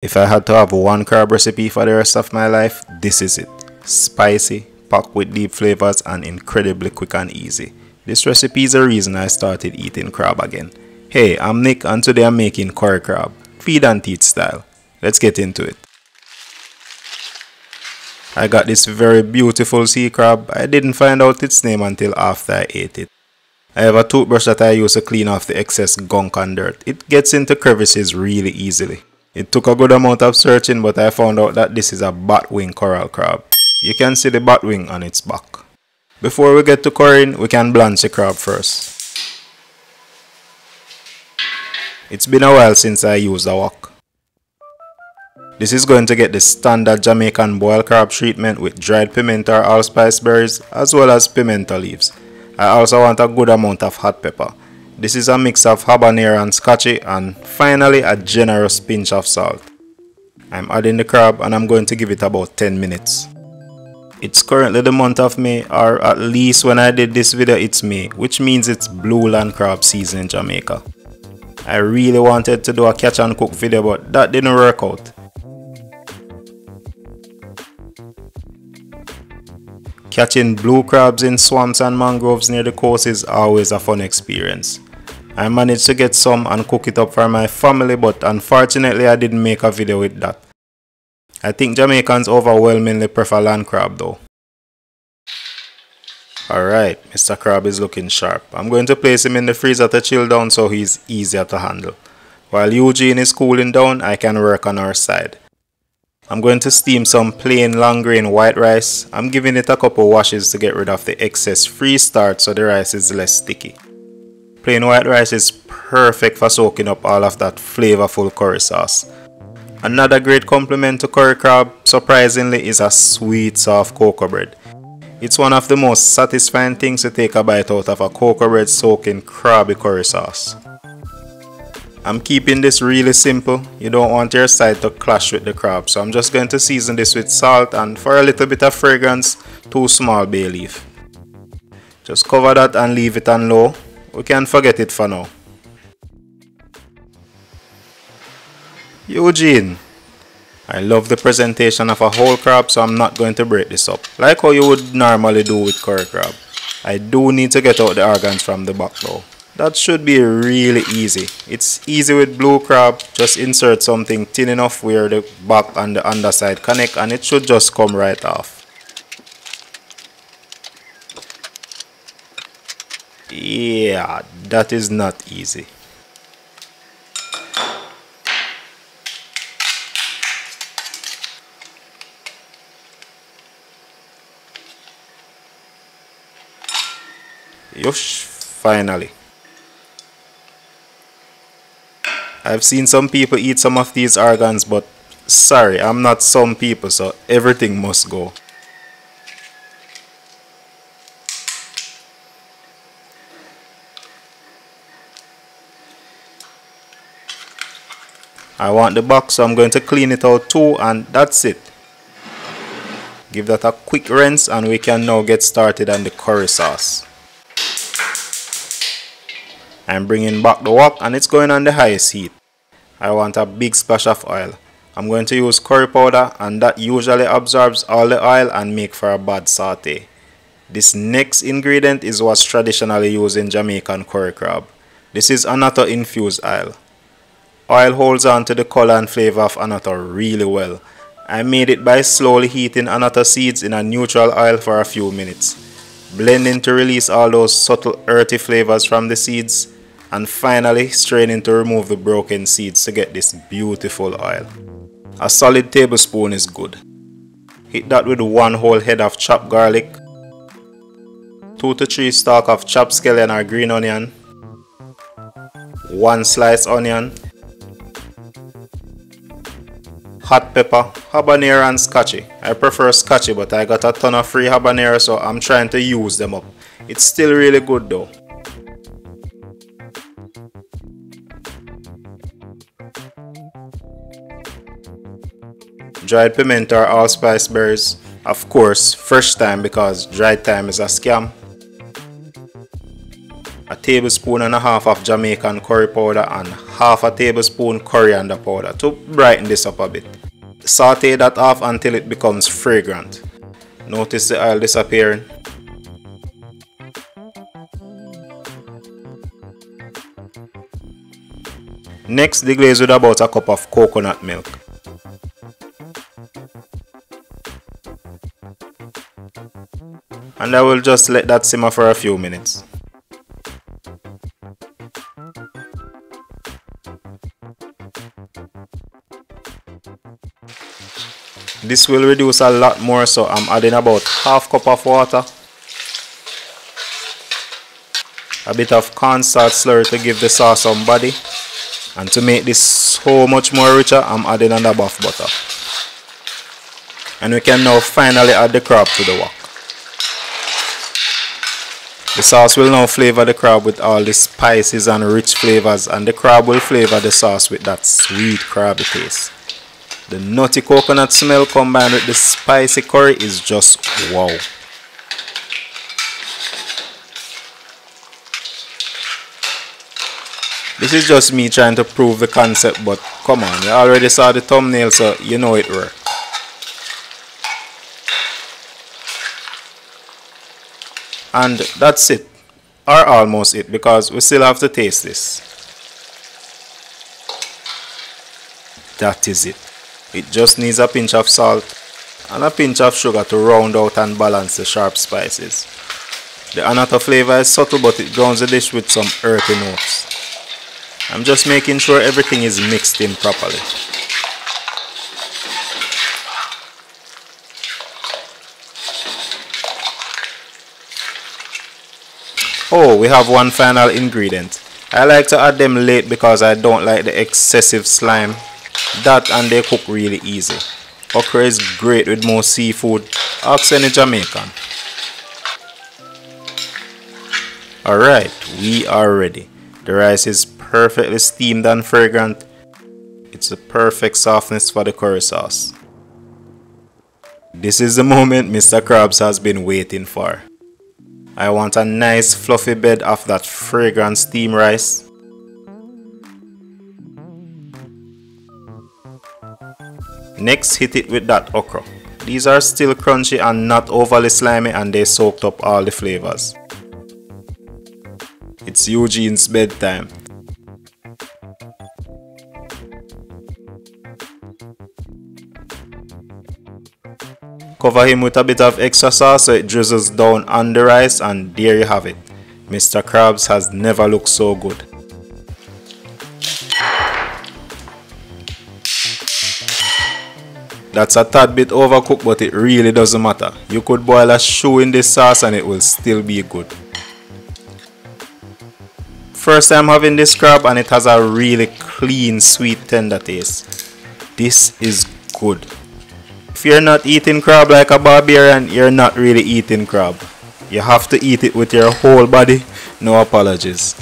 If I had to have one crab recipe for the rest of my life, this is it. Spicy, packed with deep flavors and incredibly quick and easy. This recipe is the reason I started eating crab again. Hey, I'm Nick and today I'm making curry crab, feed and teach style. Let's get into it. I got this very beautiful sea crab. I didn't find out its name until after I ate it. I have a toothbrush that I use to clean off the excess gunk and dirt. It gets into crevices really easily. It took a good amount of searching, but I found out that this is a batwing coral crab. You can see the batwing on its back. Before we get to currying, we can blanch the crab first. It's been a while since I used a wok. This is going to get the standard Jamaican boiled crab treatment with dried pimento or allspice berries as well as pimento leaves. I also want a good amount of hot pepper. This is a mix of habanero and scotchy, and finally a generous pinch of salt. I'm adding the crab and I'm going to give it about 10 minutes. It's currently the month of May, or at least when I did this video it's May, which means it's blue land crab season in Jamaica. I really wanted to do a catch and cook video, but that didn't work out. Catching blue crabs in swamps and mangroves near the coast is always a fun experience. I managed to get some and cook it up for my family, but unfortunately I didn't make a video with that. I think Jamaicans overwhelmingly prefer land crab though. Alright, Mr. Crab is looking sharp. I'm going to place him in the freezer to chill down so he's easier to handle. While Eugene is cooling down, I can work on our side. I'm going to steam some plain long grain white rice. I'm giving it a couple washes to get rid of the excess free starch so the rice is less sticky. Plain white rice is perfect for soaking up all of that flavorful curry sauce. Another great complement to curry crab, surprisingly, is a sweet soft cocoa bread. It's one of the most satisfying things to take a bite out of a cocoa bread soaked in crabby curry sauce. I'm keeping this really simple. You don't want your side to clash with the crab, so I'm just going to season this with salt and, for a little bit of fragrance, 2 small bay leaf. Just cover that and leave it on low. We can forget it for now. Eugene, I love the presentation of a whole crab, so I'm not going to break this up, like how you would normally do with curry crab. I do need to get out the organs from the back though. That should be really easy. It's easy with blue crab. Just insert something thin enough where the back and the underside connect and it should just come right off. Yeah, that is not easy. Yosh, finally. I've seen some people eat some of these organs, but sorry, I'm not some people, so everything must go. I want the back, so I'm going to clean it out too, and that's it. Give that a quick rinse and we can now get started on the curry sauce. I'm bringing back the wok and it's going on the highest heat. I want a big splash of oil. I'm going to use curry powder and that usually absorbs all the oil and make for a bad saute. This next ingredient is what's traditionally used in Jamaican curry crab. This is annatto-infused oil. Oil holds on to the color and flavor of annatto really well. I made it by slowly heating annatto seeds in a neutral oil for a few minutes. Blending to release all those subtle earthy flavors from the seeds. And finally straining to remove the broken seeds to get this beautiful oil. A solid tablespoon is good. Hit that with 1 whole head of chopped garlic, 2 to 3 stalks of chopped scallion or green onion, 1 sliced onion, hot pepper, habanero and scotchy. I prefer scotchy, but I got a ton of free habanero, so I'm trying to use them up. It's still really good though. Dried pimento or allspice berries. Of course, fresh thyme because dried thyme is a scam. A tablespoon and a half of Jamaican curry powder and half a tablespoon coriander powder to brighten this up a bit. Saute that off until it becomes fragrant. Notice the oil disappearing. Next, deglaze with about a cup of coconut milk. And I will just let that simmer for a few minutes. This will reduce a lot more, so I'm adding about half cup of water, a bit of cornstarch slurry to give the sauce some body, and to make this so much more richer, I'm adding another buff butter. And we can now finally add the crab to the wok. The sauce will now flavor the crab with all the spices and rich flavors, and the crab will flavor the sauce with that sweet crabby taste. The nutty coconut smell combined with the spicy curry is just wow. This is just me trying to prove the concept, but come on, you already saw the thumbnail, so you know it works. And that's it, or almost it, because we still have to taste this. That is it. It just needs a pinch of salt and a pinch of sugar to round out and balance the sharp spices. The annatto flavor is subtle, but it grounds the dish with some earthy notes. I'm just making sure everything is mixed in properly. Oh, we have one final ingredient. I like to add them late because I don't like the excessive slime. That and they cook really easy. Okra is great with most seafood. Ask any Jamaican. Alright, we are ready. The rice is perfectly steamed and fragrant. It's the perfect softness for the curry sauce. This is the moment Mr. Krabs has been waiting for. I want a nice fluffy bed of that fragrant steamed rice. Next, hit it with that okra. These are still crunchy and not overly slimy, and they soaked up all the flavors. It's Eugene's bedtime. Cover him with a bit of extra sauce so it drizzles down on the rice, and there you have it. Mr. Krabs has never looked so good. That's a tad bit overcooked, but it really doesn't matter. You could boil a shoe in this sauce and it will still be good. First time having this crab, and it has a really clean, sweet, tender taste. This is good. If you're not eating crab like a barbarian, you're not really eating crab. You have to eat it with your whole body. No apologies.